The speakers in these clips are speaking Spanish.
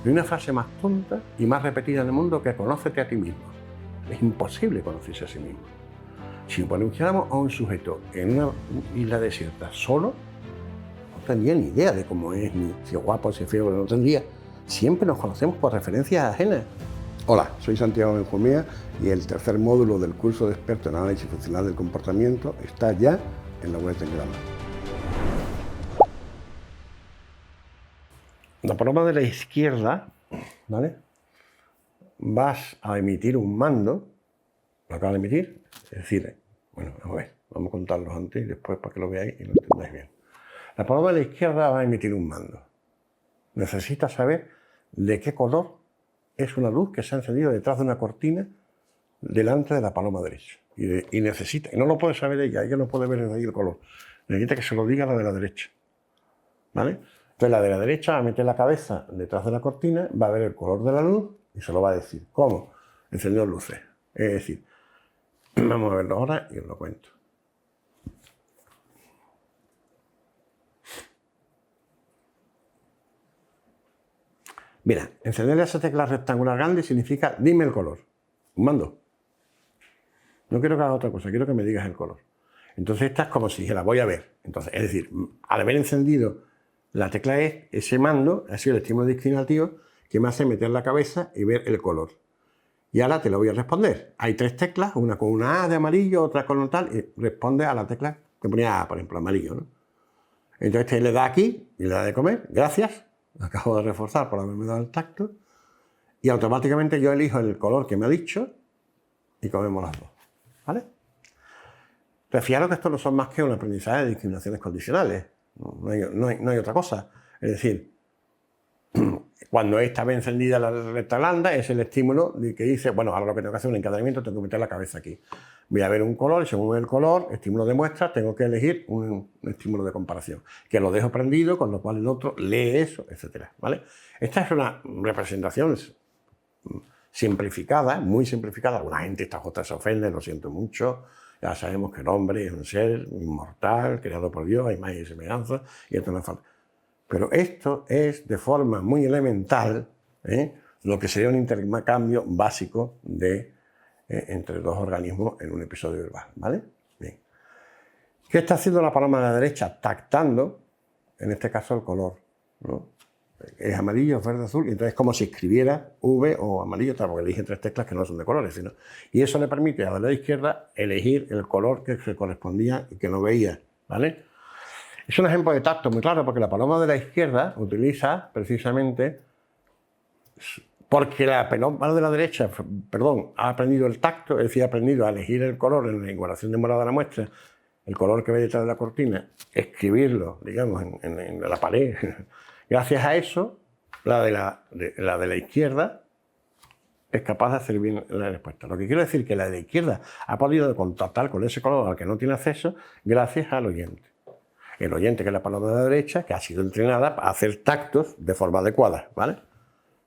hay una frase más tonta y más repetida en el mundo que conócete a ti mismo. Es imposible conocerse a sí mismo. Si pusiéramos a un sujeto en una isla desierta solo, no tendría ni idea de cómo es, ni si es guapo, si es feo, no tendría. Siempre nos conocemos por referencias ajenas. Hola, soy Santiago Benjumea y el tercer módulo del curso de experto en análisis funcional del comportamiento está ya en la web de Telegram. La paloma de la izquierda, ¿vale? Vas a emitir un mando, lo acabas de emitir, es decir, bueno, a ver, vamos a contarlos antes y después para que lo veáis y lo entendáis bien. La paloma de la izquierda va a emitir un mando. Necesita saber de qué color es una luz que se ha encendido detrás de una cortina delante de la paloma derecha. Y necesita, y no lo puede saber ella no puede ver desde ahí el color. Necesita que se lo diga la de la derecha, ¿vale? Entonces la de la derecha va a meter la cabeza detrás de la cortina, va a ver el color de la luz y se lo va a decir. ¿Cómo? Encendiendo luces. Es decir, vamos a verlo ahora y os lo cuento. Mira, encenderle esa tecla rectangular grande significa dime el color. Un mando. No quiero que haga otra cosa, quiero que me digas el color. Entonces esta es como si dijera, voy a ver. Entonces, es decir, al haber encendido la tecla E, ese mando ha sido el estímulo discriminativo que me hace meter la cabeza y ver el color. Y ahora te lo voy a responder. Hay tres teclas, una con una A de amarillo, otra con un tal, y responde a la tecla que ponía A, por ejemplo, amarillo, ¿no? Entonces te le da aquí y le da de comer, gracias, acabo de reforzar por haberme dado el tacto, y automáticamente yo elijo el color que me ha dicho y comemos las dos, ¿vale? Pero fijaros que esto no son más que un aprendizaje de discriminaciones condicionales, no hay otra cosa. Es decir, cuando esta ve encendida la recta blanda, es el estímulo que dice, bueno, ahora lo que tengo que hacer es un encadenamiento, tengo que meter la cabeza aquí. Voy a ver un color y según el color, estímulo de muestra, tengo que elegir un estímulo de comparación, que lo dejo prendido, con lo cual el otro lee eso, etcétera, ¿vale? Esta es una representación simplificada, muy simplificada. Alguna gente, esta J se ofende, lo siento mucho. Ya sabemos que el hombre es un ser inmortal, creado por Dios, hay imagen y semejanza, y esto no es falta. Pero esto es de forma muy elemental lo que sería un intercambio básico entre dos organismos en un episodio verbal, ¿vale? Bien. ¿Qué está haciendo la paloma de la derecha? Tactando, en este caso, el color, ¿no? Es amarillo, verde, azul, y entonces es como si escribiera V o amarillo, porque elige tres teclas que no son de colores, sino, y eso le permite a la izquierda elegir el color que se correspondía y que no veía, ¿vale? Es un ejemplo de tacto muy claro, porque la paloma de la izquierda utiliza precisamente, porque la paloma de la derecha, ha aprendido el tacto, es decir, ha aprendido a elegir el color en la igualación de morada de la muestra, el color que ve detrás de la cortina, escribirlo, digamos, en la pared. Gracias a eso, la de la izquierda es capaz de hacer bien la respuesta. Lo que quiero decir es que la de la izquierda ha podido contactar con ese color al que no tiene acceso gracias al oyente. El oyente, que es la paloma de la derecha, que ha sido entrenada para hacer tactos de forma adecuada, ¿vale?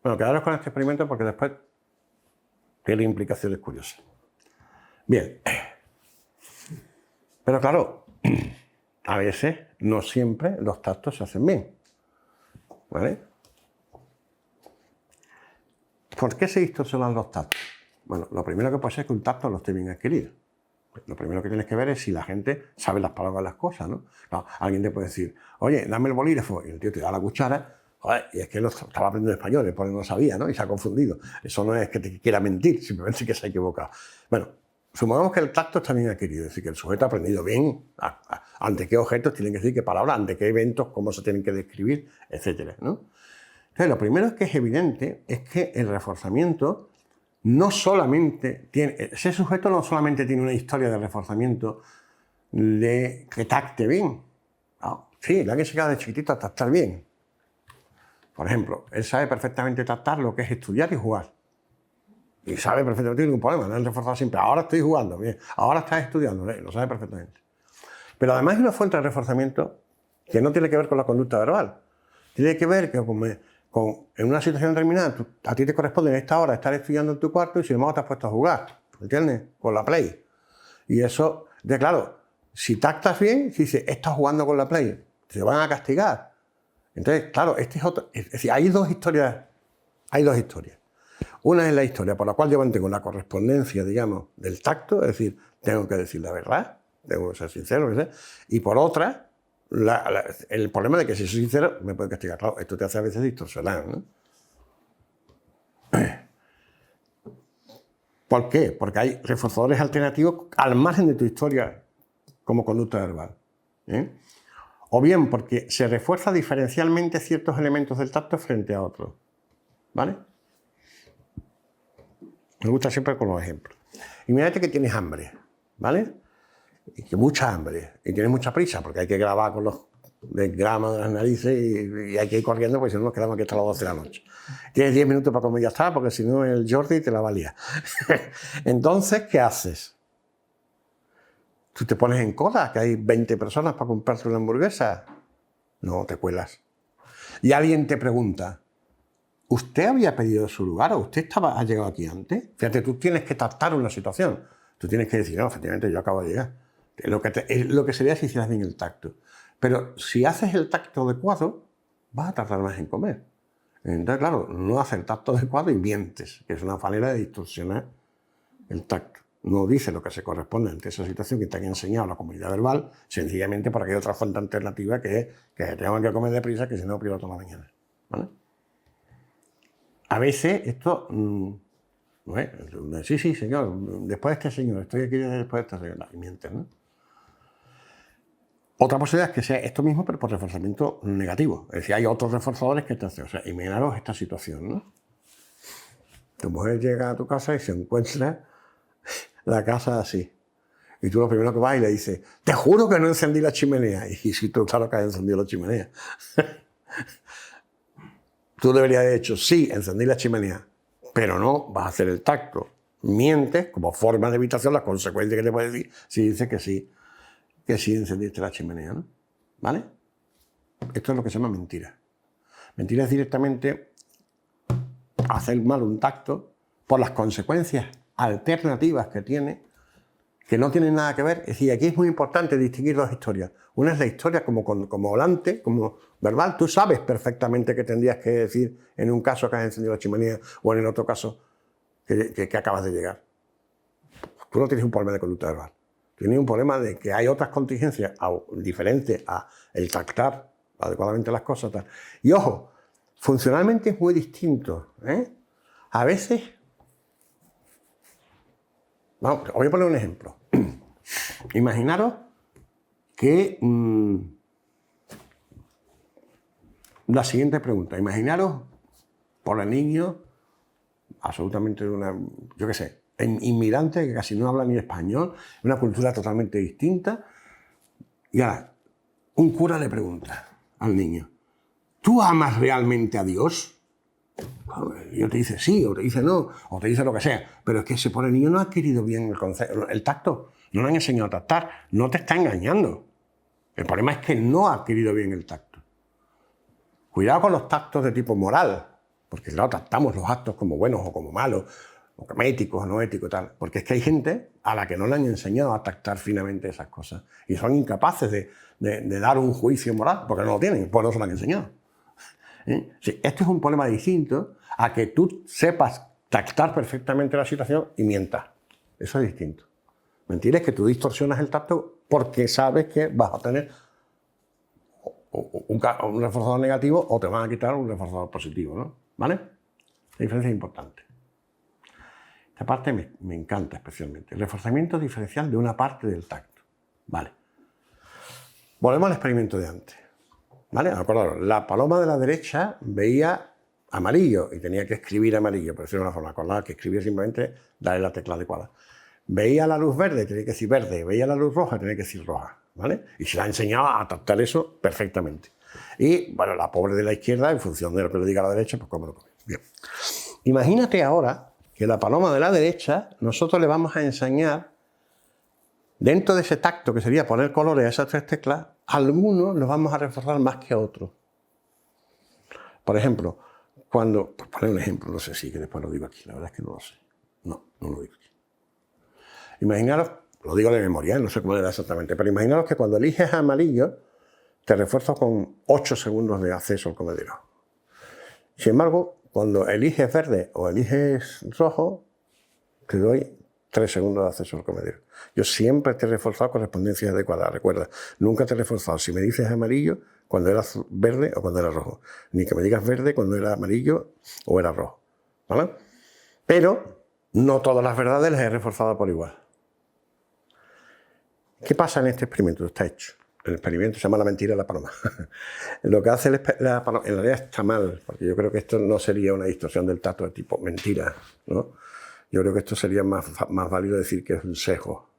Bueno, quedaros con este experimento porque después tiene implicaciones curiosas. Bien. Pero claro, a veces, no siempre, los tactos se hacen bien. ¿Vale? ¿Por qué se distorsionan los tactos? Bueno, lo primero que puede ser es que un tacto no esté bien adquirido. Lo primero que tienes que ver es si la gente sabe las palabras de las cosas, ¿no? Claro, alguien te puede decir, oye, dame el bolígrafo, y el tío te da la cuchara, joder, y es que no estaba aprendiendo español, es porque no sabía, ¿no? Y se ha confundido. Eso no es que te quiera mentir, simplemente que se ha equivocado. Bueno, supongamos que el tacto está bien adquirido, es decir, que el sujeto ha aprendido bien ante qué objetos tienen que decir qué palabras, ante qué eventos, cómo se tienen que describir, etcétera, ¿no? Entonces, lo primero que es evidente es que el reforzamiento no solamente tiene, ese sujeto no solamente tiene una historia de reforzamiento de que tacte bien. No, sí, la que se queda de chiquitito a tactar bien. Por ejemplo, él sabe perfectamente tactar lo que es estudiar y jugar. Y sabe perfectamente, no tiene ningún problema, no han reforzado siempre. Ahora estoy jugando, bien. Ahora estás estudiando, lo sabe perfectamente. Pero además hay una fuente de reforzamiento que no tiene que ver con la conducta verbal. Tiene que ver que en una situación determinada, a ti te corresponde en esta hora estar estudiando en tu cuarto y sin embargo te has puesto a jugar, ¿entiendes? Con la Play. Y eso, claro, si tactas bien, si dices, estás jugando con la Play, te van a castigar. Entonces, claro, es decir, hay dos historias Hay dos historias. Una es la historia por la cual yo mantengo la correspondencia, digamos, del tacto, es decir, tengo que decir la verdad, tengo que ser sincero, lo que sea. Y por otra, el problema de que si soy sincero me puede castigar. Claro, esto te hace a veces distorsionar, ¿no? ¿Por qué? Porque hay reforzadores alternativos al margen de tu historia como conducta verbal. O bien porque se refuerza diferencialmente ciertos elementos del tacto frente a otros. ¿Vale? Me gusta siempre con los ejemplos. Imagínate que tienes hambre, ¿vale? Y que mucha hambre, y tienes mucha prisa, porque hay que grabar con los desgramas de las narices y hay que ir corriendo, porque si no nos quedamos aquí hasta las 12 de la noche. Tienes 10 minutos para comer y ya está, porque si no el Jordi te la va a liar. Entonces, ¿qué haces? ¿Tú te pones en cola, que hay 20 personas para comprarte una hamburguesa? No, te cuelas. Y alguien te pregunta, ¿usted había pedido su lugar o usted ha llegado aquí antes? Fíjate, tú tienes que tratar una situación. Tú tienes que decir, no, efectivamente, yo acabo de llegar. Es lo que sería si hicieras bien el tacto. Pero si haces el tacto adecuado, vas a tardar más en comer. Entonces, claro, no haces el tacto adecuado y mientes, que es una manera de distorsionar el tacto. No dice lo que se corresponde ante esa situación que te han enseñado la comunidad verbal, sencillamente porque hay otra fuente alternativa que es que tengo que comer deprisa, que si no pierdo toda la mañana. ¿Vale? A veces esto... sí, señor, después de este señor, estoy aquí después de este señor. Y mientes, ¿no? Otra posibilidad es que sea esto mismo, pero por reforzamiento negativo. Es decir, hay otros reforzadores que te hacen. O sea, imaginaros esta situación, ¿no? Tu mujer llega a tu casa y se encuentra la casa así. Y tú lo primero que vas y le dices, te juro que no encendí la chimenea. Y si tú, claro que has encendido la chimenea. Tú deberías haber dicho, sí, encendí la chimenea, pero no vas a hacer el tacto. Mientes como forma de evitación las consecuencias que te puede decir si dices que sí encendiste la chimenea, ¿no? ¿Vale? Esto es lo que se llama mentira. Mentira es directamente hacer mal un tacto por las consecuencias alternativas que tiene, que no tienen nada que ver. Es decir, aquí es muy importante distinguir dos historias. Una es la historia como volante, como verbal. Tú sabes perfectamente qué tendrías que decir en un caso que has encendido la chimenea o en el otro caso que acabas de llegar. Tú no tienes un problema de conducta verbal. Tienes un problema de que hay otras contingencias diferentes a el tactar adecuadamente las cosas. Tal. Y ojo, funcionalmente es muy distinto. A veces... Vamos, os voy a poner un ejemplo. Imaginaros que... la siguiente pregunta. Imaginaros por el niño absolutamente de una... yo qué sé, inmigrante que casi no habla ni español, una cultura totalmente distinta. Y ahora, un cura le pregunta al niño, ¿tú amas realmente a Dios? Y te dice sí, o te dice no, o te dice lo que sea. Pero es que por el niño no ha adquirido bien el tacto, no le han enseñado a tactar, no te está engañando. El problema es que no ha adquirido bien el tacto. Cuidado con los tactos de tipo moral, porque claro, tratamos los actos como buenos o como malos, o como éticos o no éticos, tal. Porque es que hay gente a la que no le han enseñado a tactar finamente esas cosas y son incapaces de dar un juicio moral, porque no lo tienen, pues no se lo han enseñado. Sí, esto es un problema distinto a que tú sepas tactar perfectamente la situación y mientas. Eso es distinto. Mentira es que tú distorsionas el tacto porque sabes que vas a tener un reforzador negativo o te van a quitar un reforzador positivo, ¿no? ¿Vale? La diferencia es importante. Esta parte me encanta especialmente. El reforzamiento diferencial de una parte del tacto. Vale. Volvemos al experimento de antes. ¿Vale? Acordaros, la paloma de la derecha veía amarillo y tenía que escribir amarillo, por decirlo de una forma. Acordaros que escribir simplemente darle la tecla adecuada. Veía la luz verde, tenía que decir verde. Veía la luz roja, tenía que decir roja. ¿Vale? Y se la enseñaba a tactar eso perfectamente. Y, bueno, la pobre de la izquierda, en función de lo que le diga la derecha, pues cómo lo come. Bien. Imagínate ahora que la paloma de la derecha, nosotros le vamos a enseñar, dentro de ese tacto que sería poner colores a esas tres teclas, algunos los vamos a reforzar más que otros. Por ejemplo, por poner un ejemplo, no sé si que después lo digo aquí, la verdad es que no lo sé. No lo digo aquí. Imaginaros, lo digo de memoria, no sé cómo era exactamente, pero imaginaros que cuando eliges amarillo, te refuerzo con 8 segundos de acceso al comedero. Sin embargo, cuando eliges verde o eliges rojo, te doy 3 segundos de acceso al comedero. Yo siempre te he reforzado correspondencia adecuada, recuerda, nunca te he reforzado si me dices amarillo cuando era verde o cuando era rojo, ni que me digas verde cuando era amarillo o era rojo, ¿vale? Pero no todas las verdades las he reforzado por igual. ¿Qué pasa en este experimento? Está hecho. El experimento se llama la mentira de la paloma. Lo que hace la paloma, en realidad está mal, porque yo creo que esto no sería una distorsión del tacto de tipo mentira, ¿no? Yo creo que esto sería más válido decir que es un sesgo,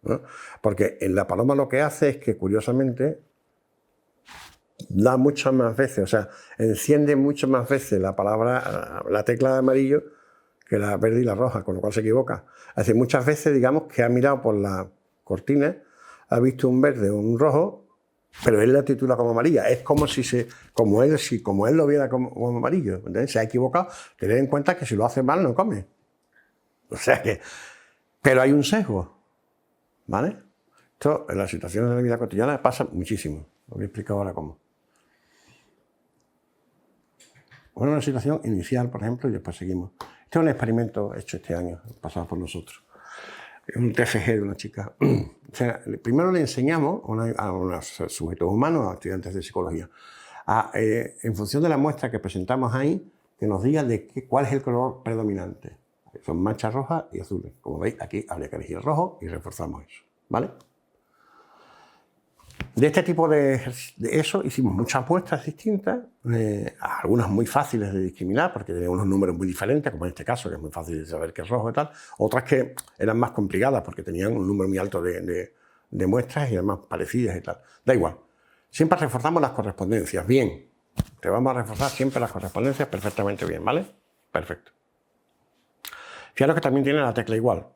¿no? Porque en la paloma lo que hace es que, curiosamente, da muchas más veces, o sea, enciende muchas más veces la tecla de amarillo que la verde y la roja, con lo cual se equivoca. Es decir, muchas veces, digamos, que ha mirado por la cortina, ha visto un verde o un rojo, pero él la titula como amarilla. Es como como él lo viera como amarillo. ¿Entendés? Se ha equivocado. Tened en cuenta que si lo hace mal, no come. O sea que... Pero hay un sesgo, ¿vale? Esto en las situaciones de la vida cotidiana pasa muchísimo. Lo voy a explicar ahora cómo. Bueno, una situación inicial, por ejemplo, y después seguimos. Este es un experimento hecho este año, pasado por nosotros. Es un TFG de una chica. O sea, primero le enseñamos a unos sujetos humanos, a estudiantes de psicología, en función de la muestra que presentamos ahí, que nos diga cuál es el color predominante. Son manchas rojas y azules. Como veis, aquí habría que elegir el rojo y reforzamos eso, ¿vale? De este tipo de eso hicimos muchas muestras distintas, algunas muy fáciles de discriminar porque tenían unos números muy diferentes, como en este caso, que es muy fácil de saber qué es rojo y tal. Otras que eran más complicadas porque tenían un número muy alto de muestras y eran más parecidas y tal. Da igual. Siempre reforzamos las correspondencias. Bien. Te vamos a reforzar siempre las correspondencias perfectamente bien, ¿vale? Perfecto. Fijaros que también tiene la tecla igual.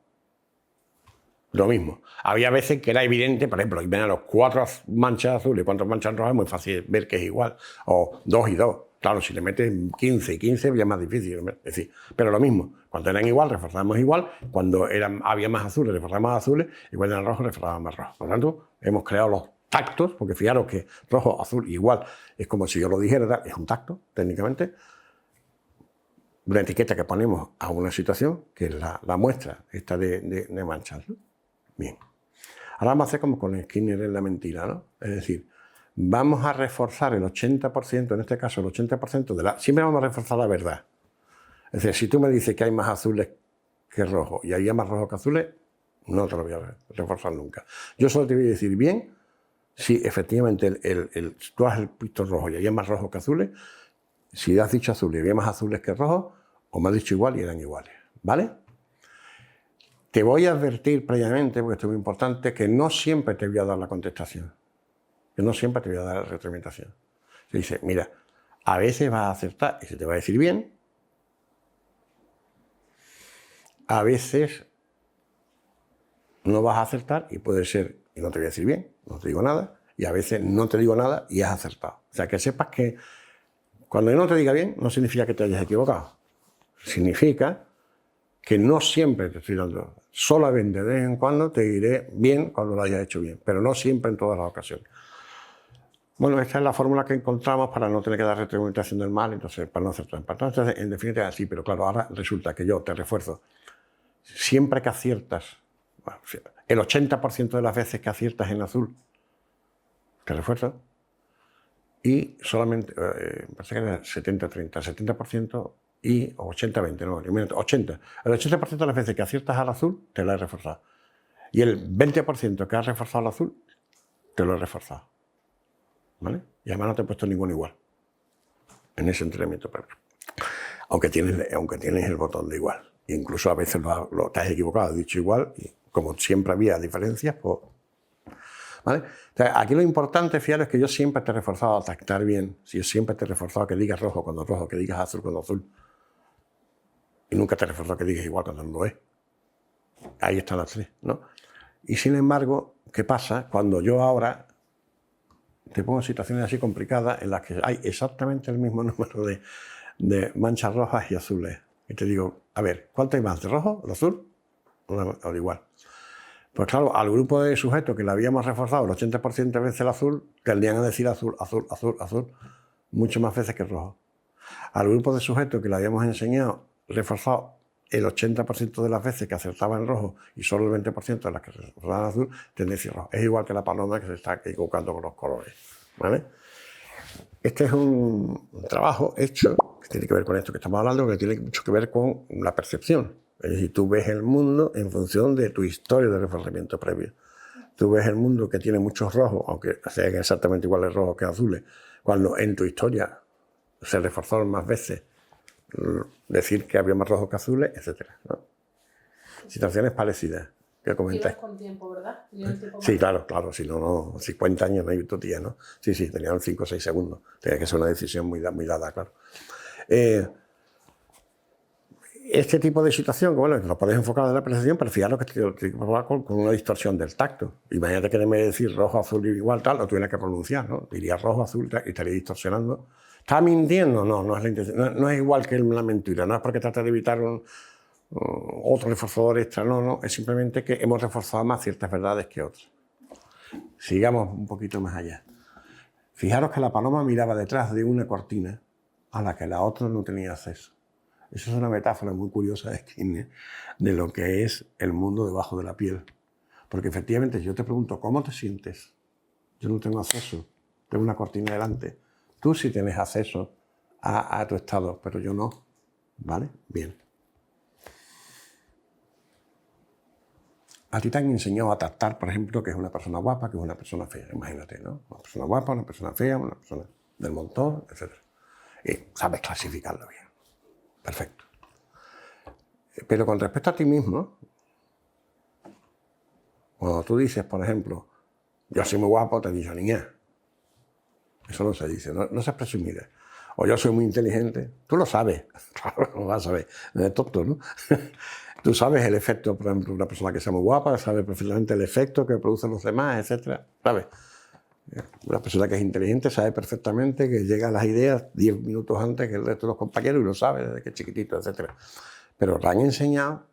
Lo mismo. Había veces que era evidente, por ejemplo, ven a los 4 manchas azules y 4 manchas rojas, es muy fácil ver que es igual. O 2 y 2. Claro, si le metes 15 y 15 ya es más difícil. Es decir, pero lo mismo. Cuando eran igual, reforzábamos igual. Cuando había más azules, reforzábamos más azules. Y cuando eran rojos, reforzábamos más rojos. Por lo tanto, hemos creado los tactos, porque fijaros que rojo, azul, igual. Es como si yo lo dijera, es un tacto, técnicamente. Una etiqueta que ponemos a una situación, que es la muestra esta de manchas, ¿no? Bien. Ahora vamos a hacer como con Skinner en la mentira, ¿no? Es decir, vamos a reforzar el 80%, en este caso el 80% siempre vamos a reforzar la verdad. Es decir, si tú me dices que hay más azules que rojos y hay más rojos que azules, no te lo voy a reforzar nunca. Yo solo te voy a decir bien si efectivamente tú has visto rojo y había más rojos que azules, si has dicho azules y había más azules que rojos, o me has dicho igual y eran iguales, ¿vale? Te voy a advertir previamente, porque esto es muy importante, que no siempre te voy a dar la contestación. Que no siempre te voy a dar la retroalimentación. Se dice, mira, a veces vas a acertar y se te va a decir bien. A veces no vas a acertar y puede ser, y no te voy a decir bien, no te digo nada. Y a veces no te digo nada y has acertado. O sea, que sepas que cuando yo no te diga bien, no significa que te hayas equivocado. Significa que no siempre te estoy dando, solamente de vez en cuando te diré bien cuando lo hayas hecho bien, pero no siempre en todas las ocasiones. Bueno, esta es la fórmula que encontramos para no tener que dar retroalimentación del mal, entonces para no hacer trampa. Entonces, en definitiva, sí, pero claro, ahora resulta que yo te refuerzo. Siempre que aciertas, bueno, el 80% de las veces que aciertas en azul, te refuerzo, y solamente, parece que era 70-30, 70% y 80-20, no, 80. El 80% de las veces que aciertas al azul, te lo he reforzado. Y el 20% que has reforzado al azul, te lo he reforzado. ¿Vale? Y además no te he puesto ningún igual en ese entrenamiento previo. Aunque tienes el botón de igual. Incluso a veces te has equivocado, has dicho igual, y como siempre había diferencias, pues... ¿Vale? Entonces, aquí lo importante, fijaros, es que yo siempre te he reforzado a tactar bien. Si yo siempre te he reforzado que digas rojo cuando rojo, que digas azul cuando azul. Y nunca te he reforzado que digas igual cuando no lo es. Ahí están las tres, ¿no? Y sin embargo, ¿qué pasa cuando yo ahora te pongo en situaciones así complicadas en las que hay exactamente el mismo número de manchas rojas y azules? Y te digo, a ver, ¿cuánto hay más? ¿De rojo, de azul o de igual? Pues claro, al grupo de sujetos que le habíamos reforzado el 80% de veces el azul, tendrían a decir azul, azul, azul, azul, mucho más veces que el rojo. Al grupo de sujetos que le habíamos enseñado, reforzado el 80% de las veces que acertaba en rojo y solo el 20% de las que se reforzaban en azul, tendencia roja. Es igual que la paloma que se está equivocando con los colores, ¿vale? Este es un trabajo hecho que tiene que ver con esto que estamos hablando, que tiene mucho que ver con la percepción. Es decir, tú ves el mundo en función de tu historia de reforzamiento previo. Tú ves el mundo que tiene muchos rojos, aunque sean exactamente iguales rojos que azules, cuando en tu historia se reforzaron más veces, decir que había más rojos que azules, etc., ¿no? Situaciones parecidas que comentáis. Con tiempo, ¿verdad? Sí, claro, si no, 50 años no hay utopía, ¿no? Sí, tenían 5 o 6 segundos. Tenía que ser una decisión muy dada, claro. Este tipo de situación, bueno, lo podéis enfocar de la percepción, pero fijaros que tiene que probar con una distorsión del tacto. Imagínate que en vez de decir rojo, azul igual, tal, lo tuviera que pronunciar, ¿no? Diría rojo, azul, tal, y estaría distorsionando. ¿Está mintiendo? No es la intención. No es igual que la mentira. No es porque trata de evitar otro reforzador extra, no. Es simplemente que hemos reforzado más ciertas verdades que otras. Sigamos un poquito más allá. Fijaros que la paloma miraba detrás de una cortina a la que la otra no tenía acceso. Esa es una metáfora muy curiosa de Skinner de lo que es el mundo debajo de la piel. Porque efectivamente, si yo te pregunto, ¿cómo te sientes? Yo no tengo acceso, tengo una cortina delante. Tú sí tienes acceso a tu estado, pero yo no. ¿Vale? Bien. A ti te han enseñado a tratar, por ejemplo, que es una persona guapa, que es una persona fea. Imagínate, ¿no? Una persona guapa, una persona fea, una persona del montón, etc. Y sabes clasificarlo bien. Perfecto. Pero con respecto a ti mismo, cuando tú dices, por ejemplo, yo soy muy guapo, te digo, niña. Eso no se dice, no seas presumida. O yo soy muy inteligente, tú lo sabes. Claro, lo vas a saber. No es tonto, ¿no? Tú sabes el efecto, por ejemplo, una persona que sea muy guapa, sabe perfectamente el efecto que producen los demás, etc. ¿Sabes? Una persona que es inteligente sabe perfectamente que llega a las ideas 10 minutos antes que el resto de los compañeros y lo sabe desde que es chiquitito, etc. Pero te han enseñado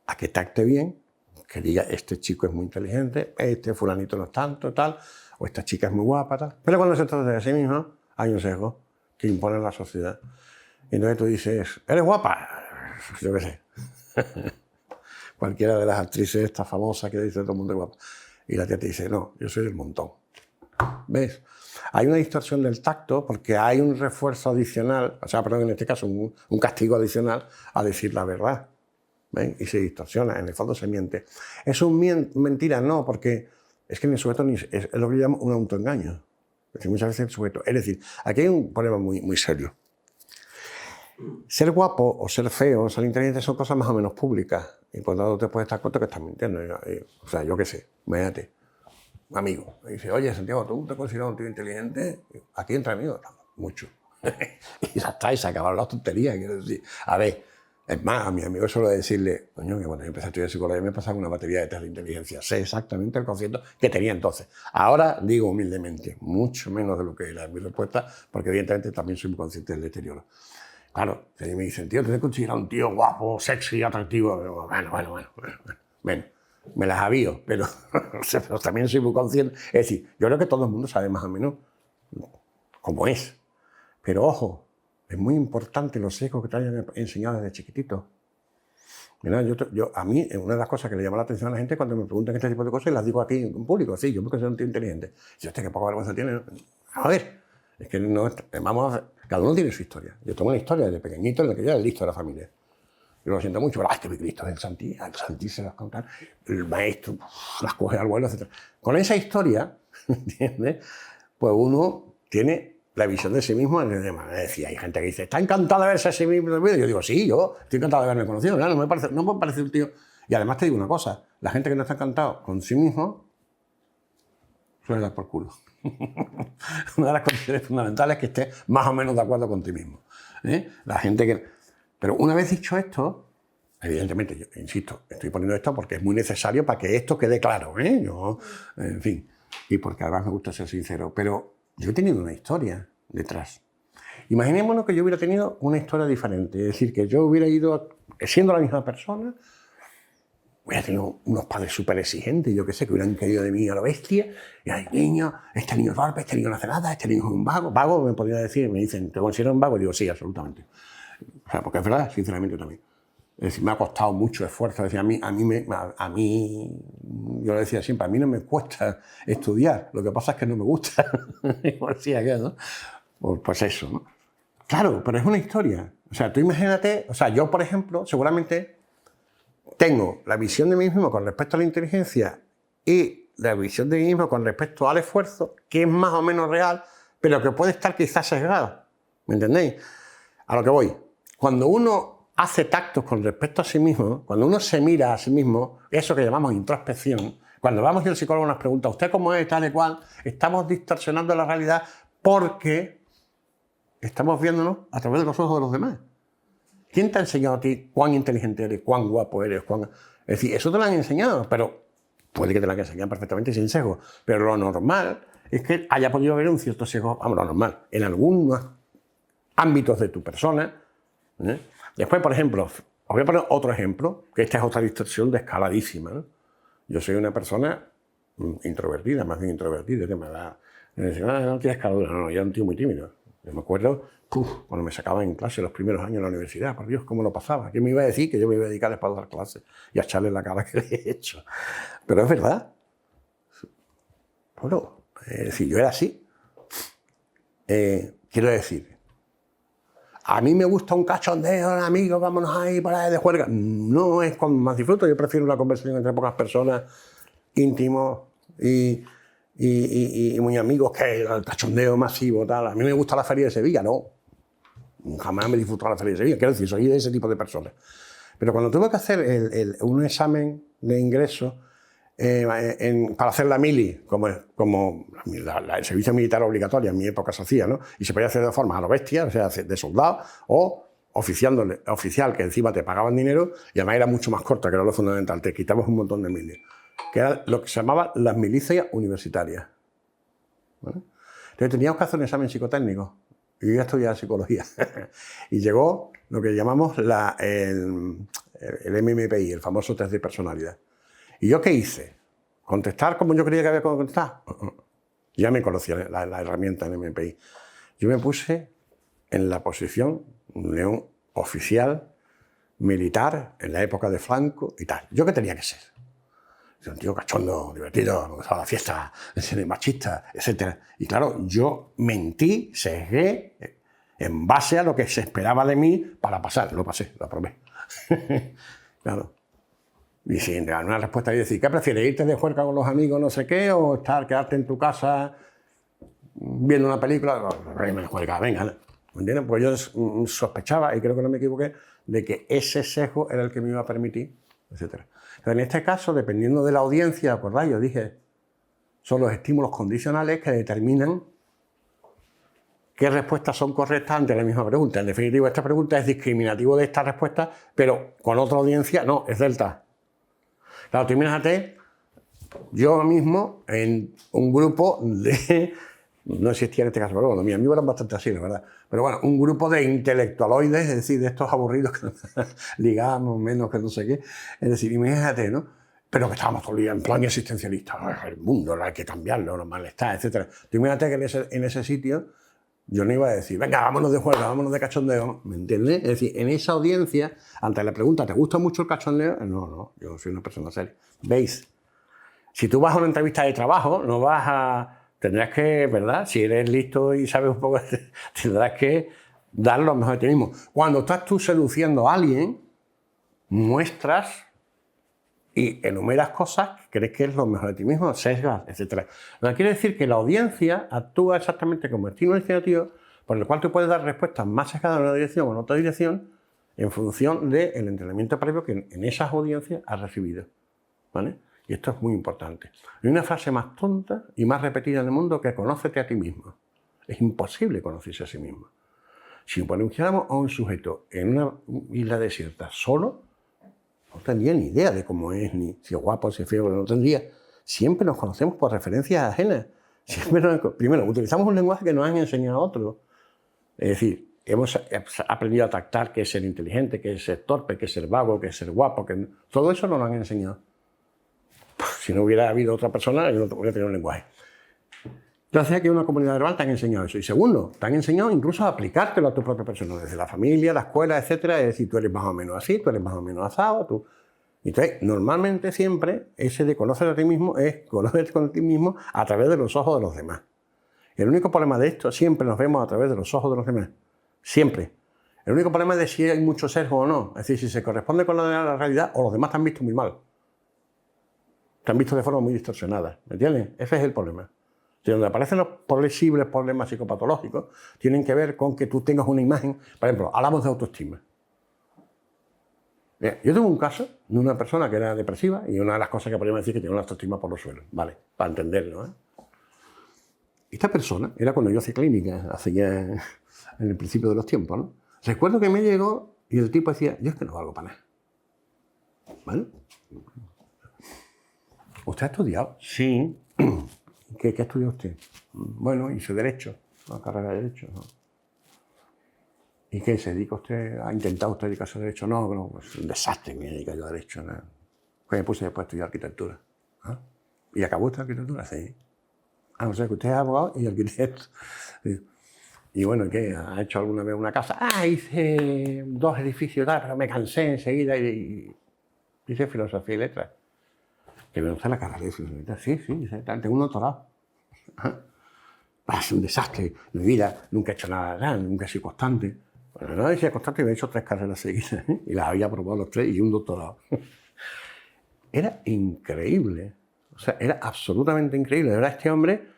a que tacte bien, que diga, este chico es muy inteligente, este fulanito no es tanto, tal, o esta chica es muy guapa, tal. Pero cuando se trata de sí mismo, hay un sesgo que impone la sociedad. Y entonces tú dices, ¿eres guapa? Yo qué sé. Cualquiera de las actrices esta famosa que dice todo el mundo es guapa. Y la tía te dice, no, yo soy del montón. ¿Ves? Hay una distorsión del tacto porque hay un refuerzo adicional, o sea, perdón, en este caso un castigo adicional a decir la verdad. ¿Ven? Y se distorsiona, en el fondo se miente. ¿Es un mentira? No, porque es que en el sujeto es lo que yo llamo un autoengaño. Es decir, muchas veces el sujeto. Es decir, aquí hay un problema muy serio. Ser guapo o ser feo o ser inteligente son cosas más o menos públicas. Y por lo tanto te puedes estar cuenta que estás mintiendo. O sea, yo qué sé, imagínate, un amigo me dice, oye, Santiago, ¿tú te consideras un tío inteligente? Aquí entre amigos, mucho. Y ya está, y se acabaron las tonterías. Quiero decir, a ver, es más, a mi amigo suelo decirle, coño, que cuando yo empecé a estudiar psicología me pasaba una batería de test de inteligencia. Sé exactamente el concepto que tenía entonces. Ahora digo humildemente, mucho menos de lo que era mi respuesta, porque evidentemente también soy muy consciente del deterioro. Claro, si me dicen, tío, ¿te consideras un tío guapo, sexy, atractivo? Bueno, me las avío, pero también soy muy consciente. Es decir, yo creo que todo el mundo sabe más o menos cómo es. Pero ojo, es muy importante los sesgos que te hayan enseñado desde chiquitito. Mira, a mí, una de las cosas que le llama la atención a la gente cuando me preguntan este tipo de cosas, y las digo aquí en público, sí, yo me considero un tío inteligente. Si usted qué poca vergüenza tiene, a ver, es que no, vamos a, cada uno tiene su historia. Yo tengo una historia desde pequeñito en la que yo era el listo de la familia. Yo lo siento mucho, pero este mi Cristo, el Santi se las contar, el maestro las coge al vuelo, etc. Con esa historia, ¿entiendes? Pues uno tiene la visión de sí mismo en el tema. Es decir, hay gente que dice, ¿está encantado de verse a sí mismo? Yo digo, sí, yo estoy encantado de haberme conocido. No me parece un tío. Y además te digo una cosa, la gente que no está encantado con sí mismo suele dar por culo. Una de las condiciones fundamentales es que estés más o menos de acuerdo con ti mismo. La gente que... Pero una vez dicho esto, evidentemente, yo insisto, estoy poniendo esto porque es muy necesario para que esto quede claro. Yo, en fin, y porque además me gusta ser sincero. Pero yo he tenido una historia detrás. Imaginémonos que yo hubiera tenido una historia diferente. Es decir, que yo hubiera ido, siendo la misma persona, hubiera tenido unos padres súper exigentes, yo qué sé, que hubieran querido de mí a la bestia, y hay niño, este niño es torpe, este niño no hace nada, este niño es un vago. Vago me podría decir, me dicen, ¿te consideras un vago? Y digo, sí, absolutamente. O sea, porque es verdad, sinceramente también. Es decir, me ha costado mucho esfuerzo. Es decir, a mí, yo le decía siempre, a mí no me cuesta estudiar, lo que pasa es que no me gusta. ¿No? Pues eso, ¿no? Claro, pero es una historia. O sea, tú imagínate, o sea, yo, por ejemplo, seguramente tengo la visión de mí mismo con respecto a la inteligencia y la visión de mí mismo con respecto al esfuerzo, que es más o menos real, pero que puede estar quizás sesgado. ¿Me entendéis? A lo que voy. Cuando uno hace tactos con respecto a sí mismo, cuando uno se mira a sí mismo, eso que llamamos introspección, cuando vamos y el psicólogo nos pregunta, ¿usted cómo es, tal y cual? Estamos distorsionando la realidad porque estamos viéndonos a través de los ojos de los demás. ¿Quién te ha enseñado a ti cuán inteligente eres, cuán guapo eres? Es decir, eso te lo han enseñado, pero puede que te lo hayan enseñado perfectamente sin sesgo. Pero lo normal es que haya podido haber un cierto sesgo, vamos, lo normal, en algunos ámbitos de tu persona. Después, por ejemplo, os voy a poner otro ejemplo, que esta es otra distorsión descaladísima, ¿no? Yo soy una persona introvertida, más bien introvertida, que me da... Me dicen, no tienes caladura. No, yo era un tío muy tímido. Yo me acuerdo, cuando me sacaban en clase los primeros años de la universidad, por Dios, cómo lo pasaba. ¿Quién me iba a decir que yo me iba a dedicar después a dar clases y a echarle la cara que le he hecho? Pero es verdad. Bueno, es decir, yo era así. Quiero decir, a mí me gusta un cachondeo, amigo, vámonos ahí para de juerga. No es cuando más disfruto, yo prefiero una conversación entre pocas personas, íntimos y muy amigos, que el cachondeo masivo, tal. A mí me gusta la Feria de Sevilla, no. Jamás me disfruto la Feria de Sevilla, quiero decir, soy de ese tipo de personas. Pero cuando tuve que hacer un examen de ingreso para hacer la mili, como el servicio militar obligatorio en mi época se hacía, ¿no? Y se podía hacer de forma a lo bestia, o sea, de soldado, o oficial, que encima te pagaban dinero, y además era mucho más corta, que era lo fundamental, te quitamos un montón de mili, que era lo que se llamaba las milicias universitarias. ¿Vale? Entonces teníamos que hacer un examen psicotécnico, y yo ya estudiaba psicología, y llegó lo que llamamos el MMPI, el famoso test de personalidad. ¿Y yo qué hice? ¿Contestar como yo creía que había que contestar? Ya me conocía la herramienta en MMPI. Yo me puse en la posición de un oficial militar en la época de Franco y tal. ¿Yo qué tenía que ser? Un tío cachondo, divertido, me gustaba la fiesta, machista, etc. Y claro, yo mentí, sesgué en base a lo que se esperaba de mí para pasar. Lo pasé, lo aprobé. Claro. Y sin dar una respuesta y decir, ¿qué prefieres? ¿Irte de juerga con los amigos, no sé qué, o quedarte en tu casa viendo una película? Reírme de juerga, venga, ¿no? ¿Me entiendes? Pues yo sospechaba, y creo que no me equivoqué, de que ese sesgo era el que me iba a permitir, etc. Pero en este caso, dependiendo de la audiencia, acordáis, yo dije, son los estímulos condicionales que determinan qué respuestas son correctas ante la misma pregunta. En definitiva, esta pregunta es discriminativo de esta respuesta, pero con otra audiencia no, es delta. Claro, tú imagínate, yo mismo en un grupo de... No existía en este caso, pero bueno, mis amigos eran bastante así, la verdad. Pero bueno, un grupo de intelectualoides, es decir, de estos aburridos que ligamos menos que no sé qué. Es decir, imagínate, ¿no? Pero que estábamos todo el día en plan existencialista. El mundo, hay que cambiarlo, los malestares, etc. Tú imagínate que en ese sitio yo no iba a decir, venga, vámonos de juego, vámonos de cachondeo. ¿Me entiendes? Es decir, en esa audiencia, ante la pregunta, ¿te gusta mucho el cachondeo? No, yo soy una persona seria. ¿Veis? Si tú vas a una entrevista de trabajo, no vas a... Tendrás que, ¿verdad? Si eres listo y sabes un poco, tendrás que dar lo mejor de ti mismo. Cuando estás tú seduciendo a alguien, muestras y enumeras cosas que crees que es lo mejor de ti mismo, sesgas, etc. Lo que quiere decir que la audiencia actúa exactamente como estímulo iniciativo, por el cual tú puedes dar respuestas más sesgadas en una dirección o en otra dirección, en función del entrenamiento previo que en esas audiencias has recibido. ¿Vale? Y esto es muy importante. Hay una frase más tonta y más repetida en el mundo que conócete a ti mismo. Es imposible conocerse a sí mismo. Si ponemos a un sujeto en una isla desierta solo, no tendría ni idea de cómo es, ni si es guapo, si es feo, no tendría. Siempre nos conocemos por referencias ajenas. Primero, utilizamos un lenguaje que nos han enseñado otros. Es decir, hemos aprendido a tactar qué es ser inteligente, qué es ser torpe, qué es ser vago, qué es ser guapo, que todo eso nos lo han enseñado. Si no hubiera habido otra persona, yo no hubiera tenido un lenguaje. Entonces aquí en una comunidad verbal te han enseñado eso. Y segundo, te han enseñado incluso a aplicártelo a tu propia persona, desde la familia, la escuela, etcétera. Es decir, tú eres más o menos así, tú eres más o menos asado, tú... Entonces, normalmente siempre ese de conocer a ti mismo es conocerte con ti mismo a través de los ojos de los demás. El único problema de esto, siempre nos vemos a través de los ojos de los demás. Siempre. El único problema es de si hay mucho sesgo o no. Es decir, si se corresponde con la realidad o los demás te han visto muy mal. Te han visto de forma muy distorsionada. ¿Me entiendes? Ese es el problema. Si donde aparecen los posibles problemas psicopatológicos, tienen que ver con que tú tengas una imagen. Por ejemplo, hablamos de autoestima. Bien, yo tengo un caso de una persona que era depresiva y una de las cosas que podríamos decir es que tenía una autoestima por los suelos. Vale, para entenderlo, ¿eh? Esta persona era cuando yo hacía clínica, hacía en el principio de los tiempos, ¿no? Recuerdo que me llegó y el tipo decía, yo es que no valgo para nada. ¿Vale? ¿Usted ha estudiado? Sí. ¿Qué estudió usted? Bueno, hice Derecho, una carrera de Derecho, ¿no? ¿Y qué? ¿Se dedica usted, ha intentado usted dedicarse a Derecho? No, pues un desastre me dedico yo a Derecho, ¿no? Pues me puse después a estudiar Arquitectura. ¿Ah? ¿Y acabó usted Arquitectura? Sí. Ah, o sea, que usted es abogado y arquitecto. Y bueno, ¿qué? ¿Ha hecho alguna vez una casa? Ah, hice 2 edificios, pero me cansé enseguida y hice Filosofía y Letras. ¿Que me gusta la carrera de Filosofía y Letras? Sí, tengo un doctorado. Es un desastre. Mi vida, nunca he hecho nada grande, nunca he sido constante. Bueno, no he sido constante y me he hecho 3 carreras seguidas, ¿eh? Y las había aprobado los 3 y un doctorado. Era increíble. O sea, era absolutamente increíble. De verdad, este hombre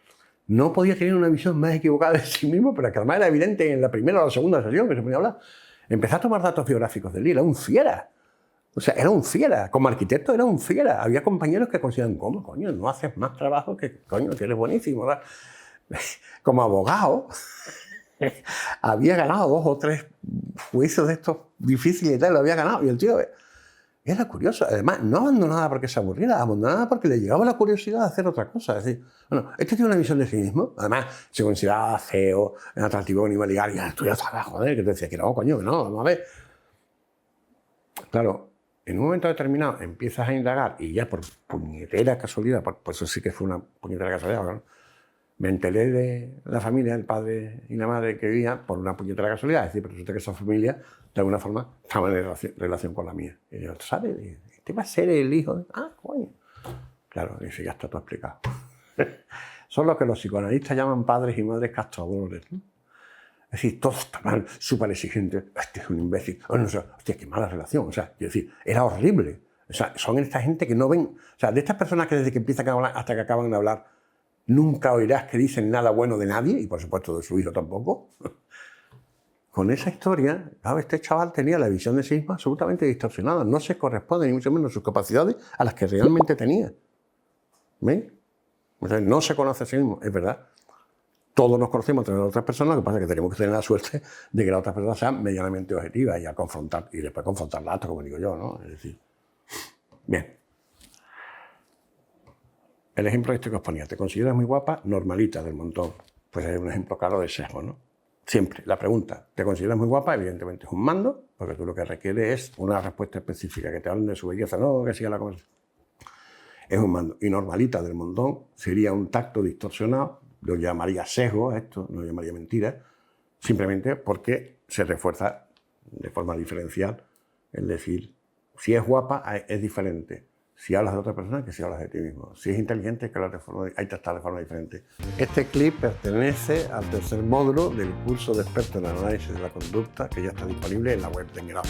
no podía tener una visión más equivocada de sí mismo, pero que además era evidente en la primera o la segunda sesión que se ponía a hablar. Empezó a tomar datos biográficos de él, era un fiera. O sea, era un fiera. Como arquitecto era un fiera. Había compañeros que consideraban, ¿cómo, coño? No haces más trabajo que, coño, que eres buenísimo, ¿verdad? Como abogado, había ganado 2 o 3 juicios de estos difíciles y tal, lo había ganado. Y el tío era curioso. Además, no abandonaba porque se aburriera, abandonaba porque le llegaba la curiosidad de hacer otra cosa. Es decir, bueno, este tiene una visión de sí mismo. Además, se consideraba feo, atractivo, animal, y tú ya estabas, joder, que te decía que no, coño, que no, vamos a ver. Claro, en un momento determinado empiezas a indagar y ya por puñetera casualidad, por eso sí que fue una puñetera casualidad, ¿no? Me enteré de la familia, el padre y la madre que vivían por una puñetera casualidad. Es decir, pero resulta que esa familia, de alguna forma, estaba en relación con la mía. Y yo, ¿sabes? Este va a ser el hijo de... Ah, coño. Claro, dice, ya está todo explicado. Son los que los psicoanalistas llaman padres y madres castradores, ¿no? Es decir, todo está mal, súper exigente. Este es un imbécil. O sea, hostia, qué mala relación. O sea, es decir, era horrible. O sea, son esta gente que no ven... O sea, de estas personas que desde que empiezan a hablar hasta que acaban de hablar, nunca oirás que dicen nada bueno de nadie, y por supuesto de su hijo tampoco. Con esa historia, claro, este chaval tenía la visión de sí mismo absolutamente distorsionada. No se corresponde, ni mucho menos, sus capacidades a las que realmente tenía. ¿Ven? Entonces, no se conoce a sí mismo, es verdad. Todos nos conocemos a través de otras personas, lo que pasa es que tenemos que tener la suerte de que las otras personas sean medianamente objetivas y a confrontar, y después confrontar datos, como digo yo, ¿no? Es decir, bien. El ejemplo este que os ponía, ¿te consideras muy guapa? Normalita, del montón. Pues es un ejemplo claro de sesgo, ¿no? Siempre, la pregunta, ¿te consideras muy guapa? Evidentemente es un mando, porque tú lo que requieres es una respuesta específica, que te hablen de su belleza, no que siga la conversación. Es un mando. Y normalita, del montón, sería un tacto distorsionado, lo llamaría sesgo a esto, no lo llamaría mentira, simplemente porque se refuerza de forma diferencial el decir, si es guapa, es diferente. Si hablas de otra persona, que si hablas de ti mismo. Si es inteligente, que hay que estar de forma diferente. Este clip pertenece al 3er módulo del curso de experto en análisis de la conducta, que ya está disponible en la web de Engrama.